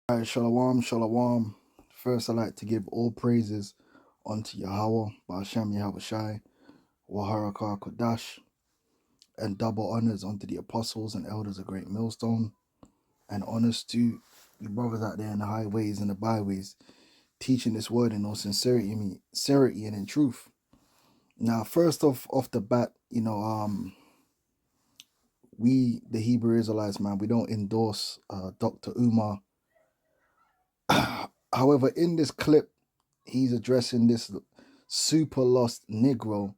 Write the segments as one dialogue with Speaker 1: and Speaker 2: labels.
Speaker 1: Alright, shalom, shalom. First, I'd like to give all praises unto Yahweh, Ba'ashem Yahweh Shai, Waharakah Kodash, and double honors unto the apostles and elders of Great Millstone, and honors to the brothers out there in the highways and the byways, teaching this word in all sincerity and in truth. Now, first off the bat, we, the Hebrew Israelites, man, we don't endorse Dr. Umar. However, in this clip, he's addressing this super lost Negro,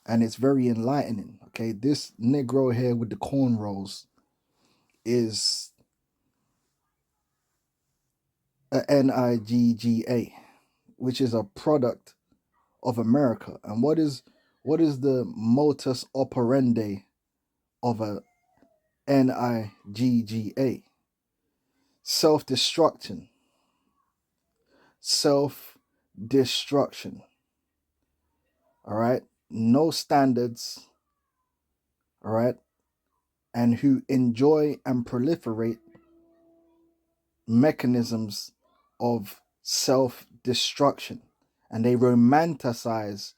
Speaker 1: and it's very enlightening. Okay, this Negro here with the cornrows is a NIGGA, which is a product of America. And what is the modus operandi of a NIGGA? Self-destruction. Self-destruction. All right, no standards. All right, and who enjoy and proliferate mechanisms of self-destruction, and they romanticize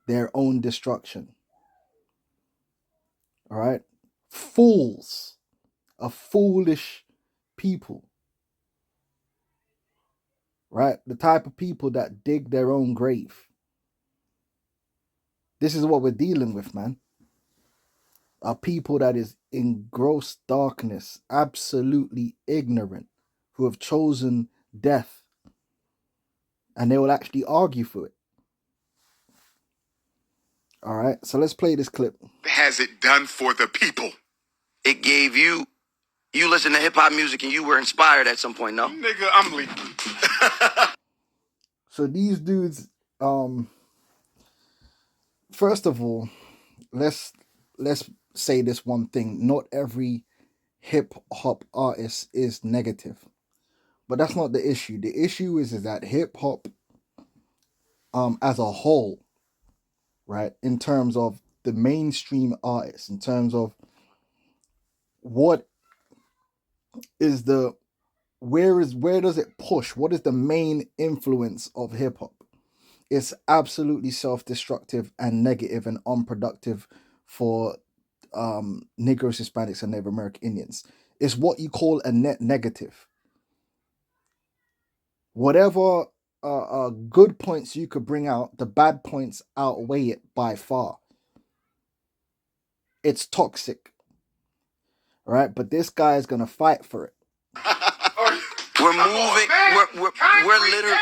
Speaker 1: their own destruction. All right, fools, a foolish people, right? The type of people that dig their own grave. This is what we're dealing with, man. A people that is in gross darkness, absolutely ignorant, who have chosen death, and they will actually argue for it. All right, so let's play this clip.
Speaker 2: Has it done for the people? It gave you listen to hip hop music and you were inspired at some point, no? Nigga, I'm leaving.
Speaker 1: So these dudes, first of all, let's say this one thing. Not every hip hop artist is negative. But that's not the issue. The issue is that hip hop as a whole, right, in terms of the mainstream artists, in terms of what is the where does it push? What is the main influence of hip hop? It's absolutely self-destructive and negative and unproductive for Negroes, Hispanics, and Native American Indians. It's what you call a net negative. Whatever good points you could bring out, the bad points outweigh it by far. It's toxic, right? But this guy is gonna fight for it.
Speaker 2: We're moving. We're literally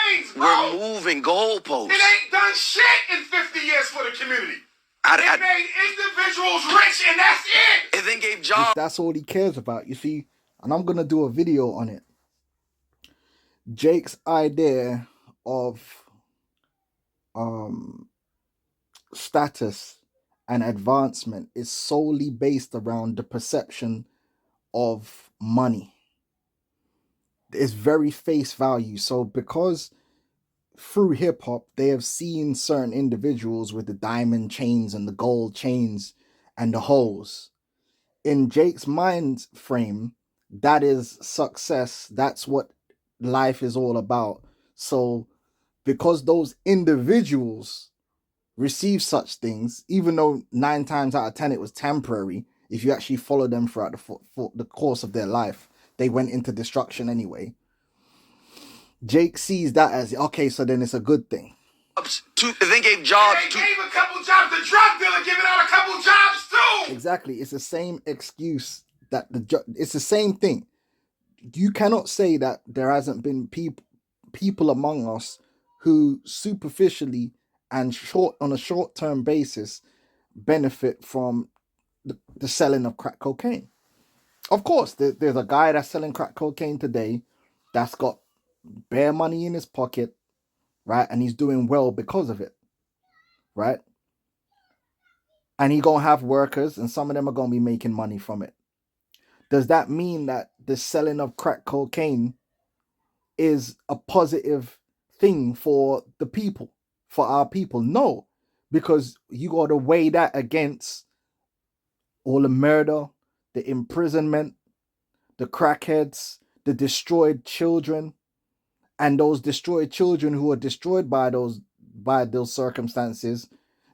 Speaker 2: moving goalposts.
Speaker 3: It ain't done shit in 50 years for the community. It made individuals rich, and that's it.
Speaker 2: It then gave jobs.
Speaker 1: That's all he cares about, you see. And I'm gonna do a video on it. Jake's idea of status and advancement is solely based around the perception of money. It's very face value. So because through hip hop they have seen certain individuals with the diamond chains and the gold chains and the hoes, in Jake's mind frame, that is success. That's what life is all about. So because those individuals receive such things, even though 9 times out of 10 it was temporary, if you actually follow them throughout the course of their life, they went into destruction anyway. Jake sees that as, okay, so then it's a good thing.
Speaker 2: They gave jobs.
Speaker 3: They gave a couple jobs. The drug dealer giving out a couple jobs too.
Speaker 1: Exactly. It's the same excuse that it's the same thing. You cannot say that there hasn't been people among us who superficially and on a short-term basis benefit from the selling of crack cocaine. Of course, there's a guy that's selling crack cocaine today that's got bare money in his pocket, right? And he's doing well because of it, right? And he gonna have workers, and some of them are gonna be making money from it. Does that mean that the selling of crack cocaine is a positive thing for the people, for our people? No, because you got to weigh that against all the murder, the imprisonment, the crackheads, the destroyed children, and those destroyed children who are destroyed by those circumstances,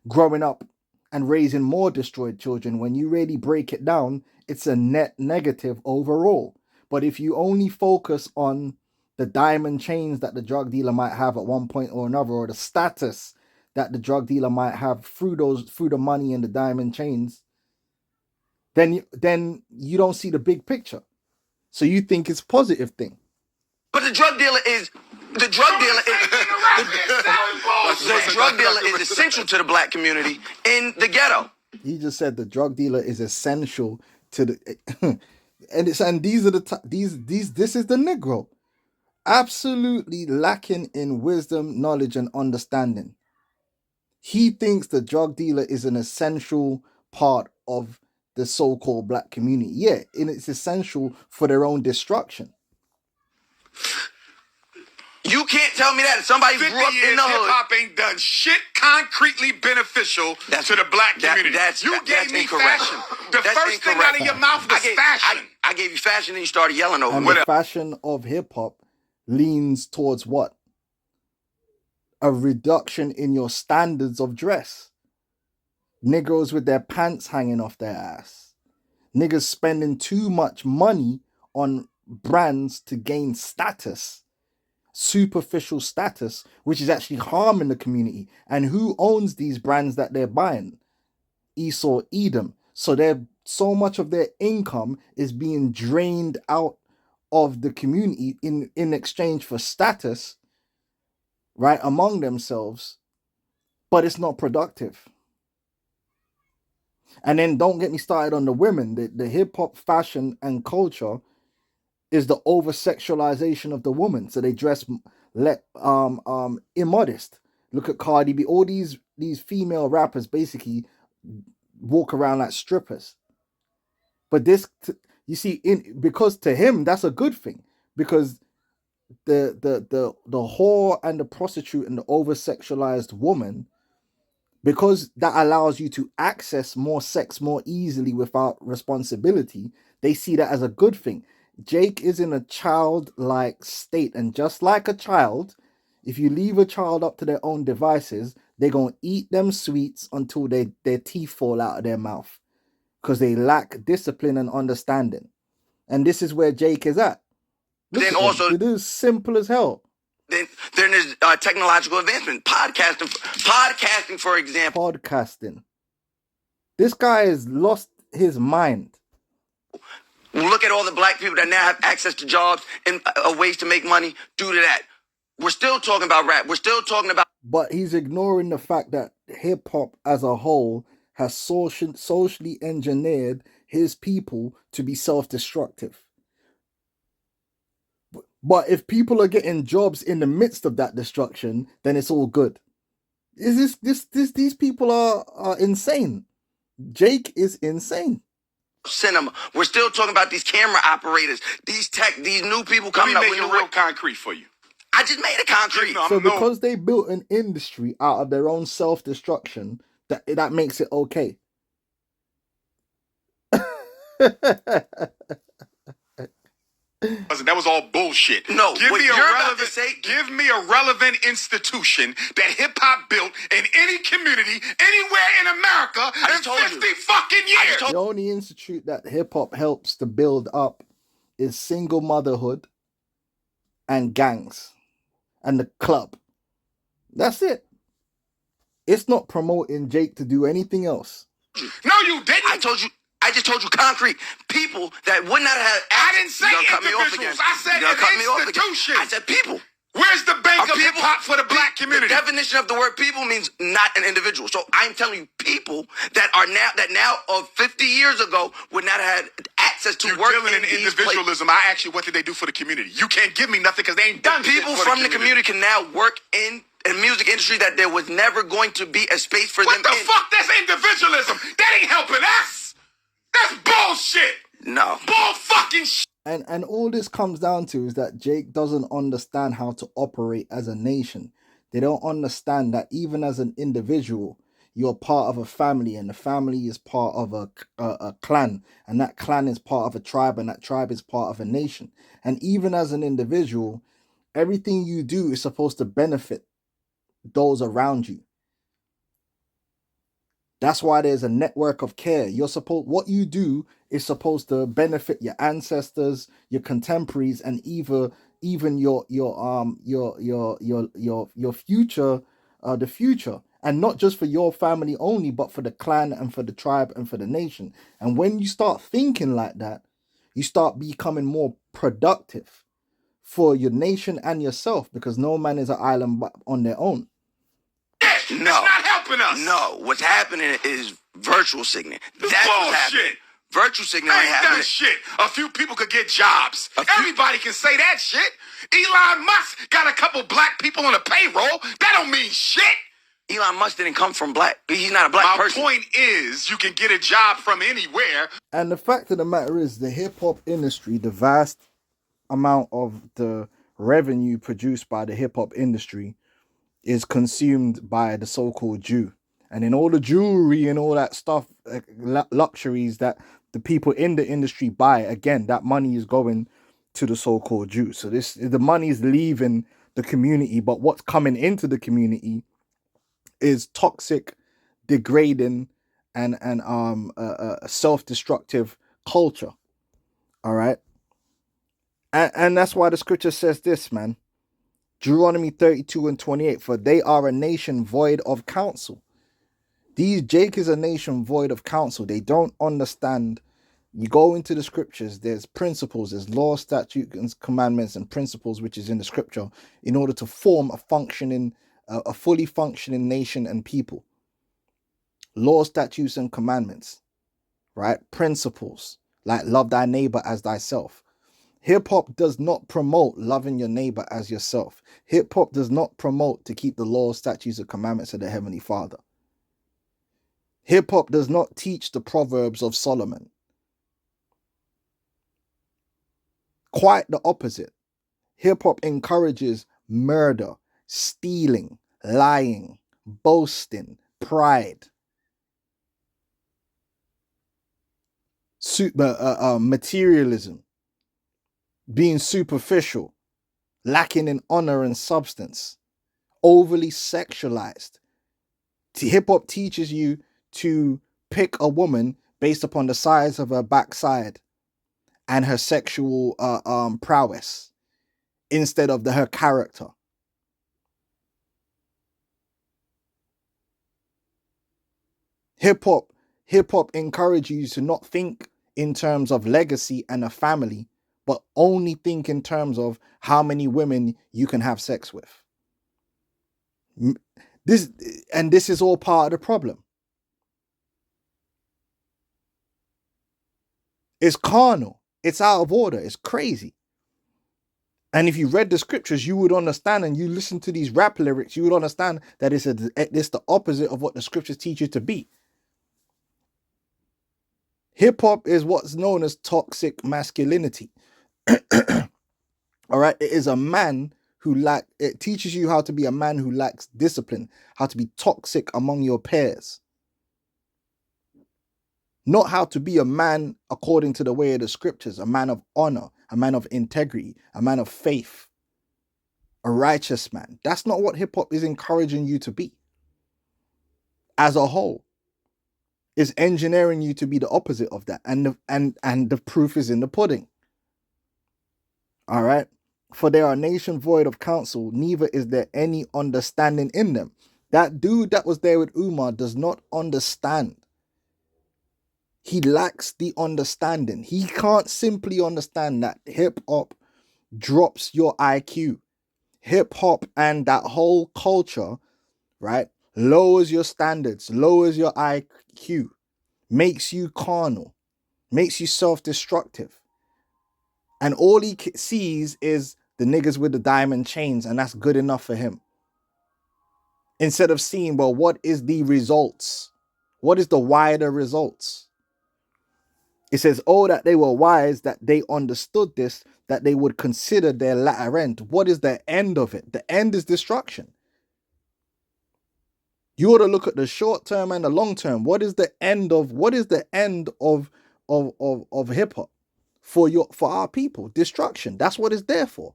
Speaker 1: growing up and raising more destroyed children. When you really break it down, it's a net negative overall. But if you only focus on the diamond chains that the drug dealer might have at one point or another, or the status that the drug dealer might have through the money and the diamond chains, then you don't see the big picture. So you think it's a positive thing.
Speaker 2: But the drug dealer is essential to the black community in the ghetto.
Speaker 1: He just said the drug dealer is essential to the this is the Negro, absolutely lacking in wisdom, knowledge, and understanding. He thinks the drug dealer is an essential part of the so-called black community. Yeah, and it's essential for their own destruction.
Speaker 2: You can't tell me that. Somebody grew up in the hood.
Speaker 3: Hip-hop ain't done shit concretely beneficial to the black community. You gave me fashion. The first thing out of your mouth was fashion.
Speaker 2: I gave you fashion and you started yelling over
Speaker 1: it. And the fashion of hip-hop leans towards what? A reduction in your standards of dress. Negroes with their pants hanging off their ass. Niggas spending too much money on brands to gain status. Superficial status, which is actually harming the community. And who owns these brands that they're buying? Esau, Edom. So so much of their income is being drained out of the community in exchange for status, right, among themselves, but it's not productive. And then don't get me started on the women. The hip-hop fashion and culture is the over-sexualization of the woman. So they dress immodest. Look at Cardi B. All these female rappers basically walk around like strippers. But this, you see, because to him that's a good thing, because the whore and the prostitute and the over-sexualized woman, because that allows you to access more sex more easily without responsibility, they see that as a good thing. Jake is in a childlike state, and just like a child, if you leave a child up to their own devices, they're going to eat them sweets until their teeth fall out of their mouth, because they lack discipline and understanding. And this is where Jake is at.
Speaker 2: Then also,
Speaker 1: it is simple as hell.
Speaker 2: Then there's technological advancement. Podcasting, for example.
Speaker 1: Podcasting. This guy has lost his mind.
Speaker 2: Look at all the black people that now have access to jobs and ways to make money due to that. We're still talking about rap. We're still talking about...
Speaker 1: But he's ignoring the fact that hip-hop as a whole has socially engineered his people to be self-destructive. But if people are getting jobs in the midst of that destruction, then it's all good. These people are insane. Jake is insane.
Speaker 2: Cinema. We're still talking about these camera operators, these new people coming up with
Speaker 3: new real concrete for you.
Speaker 2: I just made it concrete.
Speaker 1: So because they built an industry out of their own self-destruction, that makes it okay.
Speaker 3: That was all bullshit.
Speaker 2: No,
Speaker 3: give me a relevant institution that hip hop built in any community, anywhere in America in 50 fucking years.
Speaker 1: The only institute that hip hop helps to build up is single motherhood and gangs and the club. That's it. It's not promoting Jake to do anything else.
Speaker 3: No, you didn't.
Speaker 2: I just told you concrete. People that would not have...
Speaker 3: I didn't say individuals. I said an institution.
Speaker 2: I said people.
Speaker 3: Where's the bank of hip-hop for the black community?
Speaker 2: The definition of the word people means not an individual. So I'm telling you, people that now of 50 years ago would not have had access to work in
Speaker 3: individualism. I asked you, what did they do for the community? You can't give me nothing because they ain't done shit
Speaker 2: for the community. People from the community can now work in a music industry that there was never going to be a space for them.
Speaker 3: What the fuck? That's individualism. That ain't helping us. That's bullshit.
Speaker 2: No.
Speaker 3: Bull fucking shit.
Speaker 1: And all this comes down to is that Jake doesn't understand how to operate as a nation. They don't understand that even as an individual, you're part of a family, and the family is part of a clan, and that clan is part of a tribe, and that tribe is part of a nation. And even as an individual, everything you do is supposed to benefit those around you. That's why there's a network of care. What you do is supposed to benefit your ancestors, your contemporaries, and even your future, the future. And not just for your family only, but for the clan and for the tribe and for the nation. And when you start thinking like that, you start becoming more productive for your nation and yourself, because no man is an island on their own.
Speaker 3: No, it's not helping us.
Speaker 2: No, what's happening is virtual signaling. That's what's happening. Virtual signaling ain't
Speaker 3: that
Speaker 2: happening.
Speaker 3: Shit. A few people could get jobs. Everybody can say that shit. Elon Musk got a couple black people on the payroll. That don't mean shit.
Speaker 2: Elon Musk didn't come from black. He's not a black person.
Speaker 3: My point is, you can get a job from anywhere.
Speaker 1: And the fact of the matter is, the hip-hop industry, the vast amount of the revenue produced by the hip-hop industry is consumed by the so-called Jew. And in all the jewelry and all that stuff, luxuries that the people in the industry buy, again, that money is going to the so-called Jew. So the money is leaving the community, but what's coming into the community is toxic, degrading, and self-destructive culture. All right. And that's why the scripture says this, man. Deuteronomy 32:28, for they are a nation void of counsel. Jake is a nation void of counsel. They don't understand. You go into the scriptures, there's principles, there's law, statutes, and commandments and principles, which is in the scripture, in order to form a fully functioning nation and people. Law, statutes, and commandments, right? Principles, like love thy neighbor as thyself. Hip-hop does not promote loving your neighbor as yourself. Hip-hop does not promote to keep the laws, statutes, and commandments of the Heavenly Father. Hip-hop does not teach the Proverbs of Solomon. Quite the opposite. Hip-hop encourages murder, stealing, lying, boasting, pride, materialism, being superficial, lacking in honor and substance, overly sexualized. Hip-hop teaches you to pick a woman based upon the size of her backside and her sexual prowess instead of her character. Hip-hop encourages you to not think in terms of legacy and a family, but only think in terms of how many women you can have sex with. This is all part of the problem. It's carnal. It's out of order. It's crazy. And if you read the scriptures, you would understand, and you listen to these rap lyrics, you would understand that it's the opposite of what the scriptures teach you to be. Hip-hop is what's known as toxic masculinity. All right, it is a man it teaches you how to be a man who lacks discipline, how to be toxic among your peers. Not how to be a man according to the way of the scriptures, a man of honor, a man of integrity, a man of faith, a righteous man. That's not what hip-hop is encouraging you to be. As a whole, it's engineering you to be the opposite of that. And the proof is in the pudding. All right. For they are a nation void of counsel, neither is there any understanding in them. That dude that was there with Umar does not understand. He lacks the understanding. He can't simply understand that hip-hop drops your IQ. Hip-hop and that whole culture, right, lowers your standards, lowers your IQ, makes you carnal, makes you self-destructive. And all he sees is the niggas with the diamond chains, and that's good enough for him. Instead of seeing, well, what is the results? What is the wider results? It says, oh, that they were wise, that they understood this, that they would consider their latter end. What is the end of it? The end is destruction. You ought to look at the short term and the long term. What is the end of hip hop for our people? Destruction. That's what it's there for.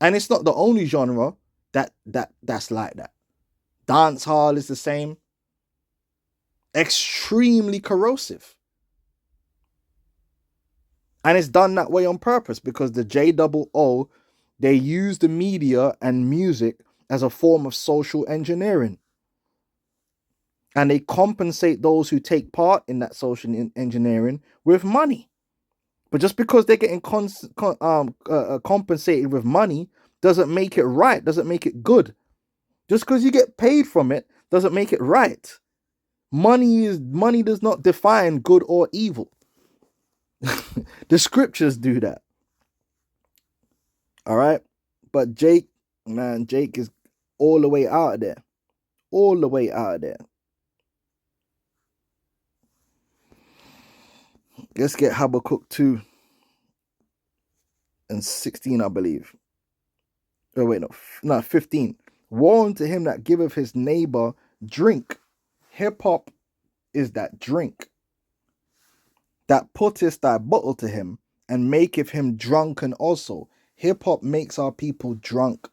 Speaker 1: And it's not the only genre that's like that. Dance hall is the same. Extremely corrosive. And it's done that way on purpose because the JOO, they use the media and music as a form of social engineering. And they compensate those who take part in that social engineering with money. But just because they're getting compensated with money doesn't make it right, doesn't make it good. Just because you get paid from it doesn't make it right. Money does not define good or evil. The scriptures do that. All right. But Jake is all the way out of there. All the way out of there. Let's get Habakkuk 2 and 16, I believe. Oh, wait, no, 15. Woe unto him that giveth his neighbor drink. Hip hop is that drink. That putteth thy bottle to him and maketh him drunken also. Hip hop makes our people drunk.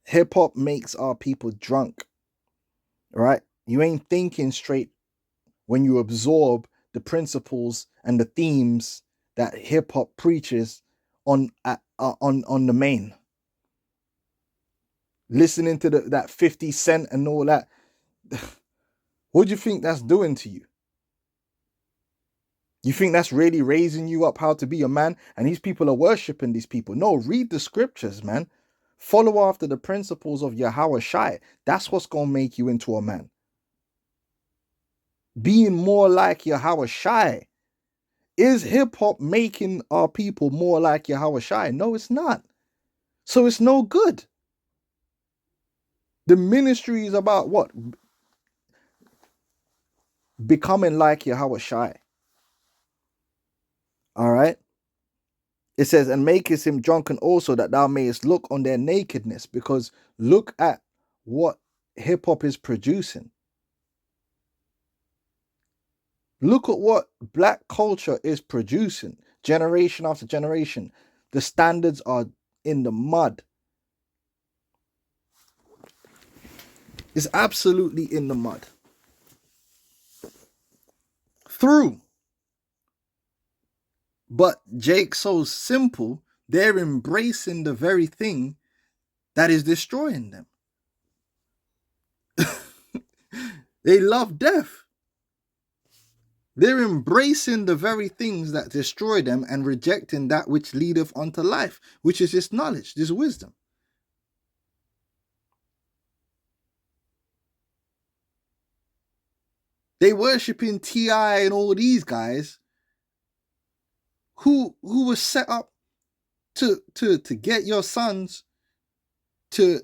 Speaker 1: Hip hop makes our people drunk. Right? You ain't thinking straight when you absorb the principles and the themes that hip hop preaches on the main. Listening to that 50 Cent and all that. What do you think that's doing to you? You think that's really raising you up how to be a man? And these people are worshiping these people. No, read the scriptures, man. Follow after the principles of Yahweh Shai. That's what's going to make you into a man. Being more like Yahweh Shai. Is hip-hop making our people more like Yahweh Shai? No, it's not. So it's no good. The ministry is about what? Becoming like Yahweh Shai. All right. It says, and makest him drunken also, that thou mayest look on their nakedness. Because look at what hip hop is producing. Look at what black culture is producing, generation after generation. The standards are in the mud. It's absolutely in the mud. Through. But Jake's so simple, they're embracing the very thing that is destroying them. They love death. They're embracing the very things that destroy them and rejecting that which leadeth unto life, which is this knowledge, this wisdom. They worshiping T.I. and all these guys who was set up to get your sons to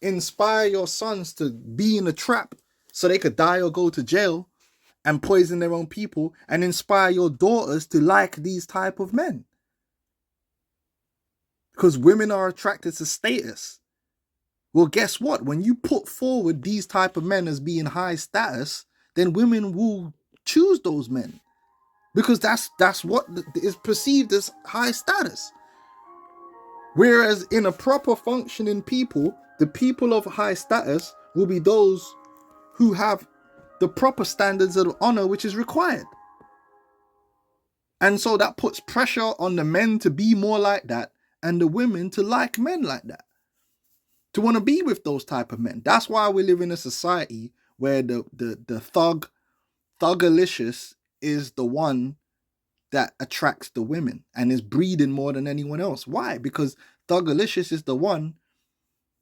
Speaker 1: inspire your sons to be in a trap so they could die or go to jail and poison their own people, and inspire your daughters to like these type of men. Because women are attracted to status. Well, guess what? When you put forward these type of men as being high status, then women will choose those men. Because that's what is perceived as high status. Whereas in a proper functioning people, the people of high status will be those who have the proper standards of honor which is required. And so that puts pressure on the men to be more like that and the women to like men like that. To want to be with those type of men. That's why we live in a society where the thugalicious is the one that attracts the women and is breeding more than anyone else. Why? Because thugalicious is the one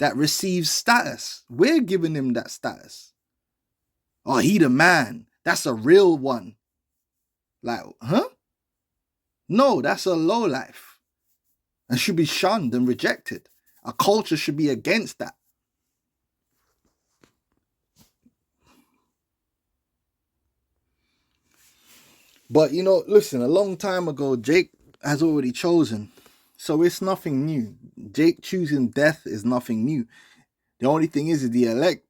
Speaker 1: that receives status. We're giving him that status. Oh, he the man. That's a real one. Like, huh? No, that's a low life. And should be shunned and rejected. A culture should be against that. But, listen, a long time ago, Jake has already chosen So it's nothing new. Jake choosing death is nothing new. The only thing is the elect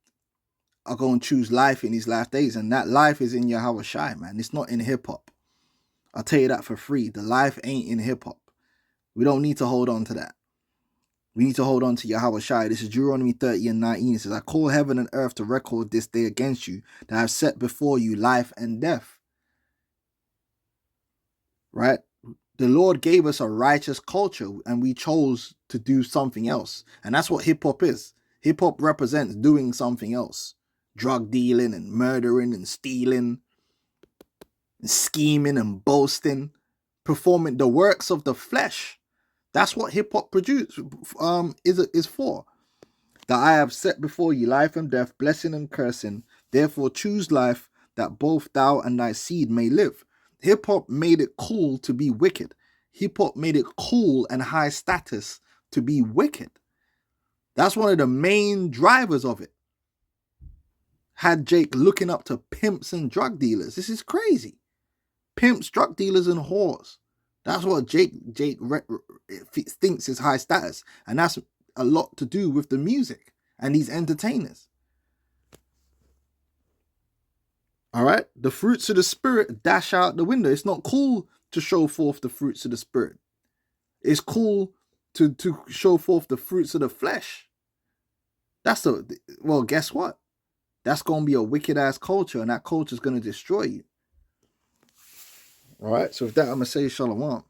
Speaker 1: are going to choose life in these last days, and that life is in Yahweh Shai, man. It's not in hip-hop. I'll tell you that for free. The life ain't in hip-hop. We don't need to hold on to that. We need to hold on to Yahweh Shai. This is Deuteronomy 30 and 19. It says, I call heaven and earth to record this day against you, that I have set before you life and death. Right? The Lord gave us a righteous culture, and we chose to do something else. And that's what hip-hop is. Hip-hop represents doing something else. Drug dealing and murdering and stealing, and scheming and boasting, performing the works of the flesh. That's what hip-hop is for. That I have set before you life and death, blessing and cursing. Therefore choose life, that both thou and thy seed may live. Hip-hop made it cool to be wicked. Hip-hop made it cool and high status to be wicked. That's one of the main drivers of it. Had Jake looking up to pimps and drug dealers. This is crazy. Pimps, drug dealers, and whores. That's what Jake thinks is high status. And that's a lot to do with the music and these entertainers. All right? The fruits of the spirit dash out the window. It's not cool to show forth the fruits of the spirit. It's cool to show forth the fruits of the flesh. Well, guess what? That's going to be a wicked ass culture, and that culture is going to destroy you. All right? So with that, I'm going to say shalom.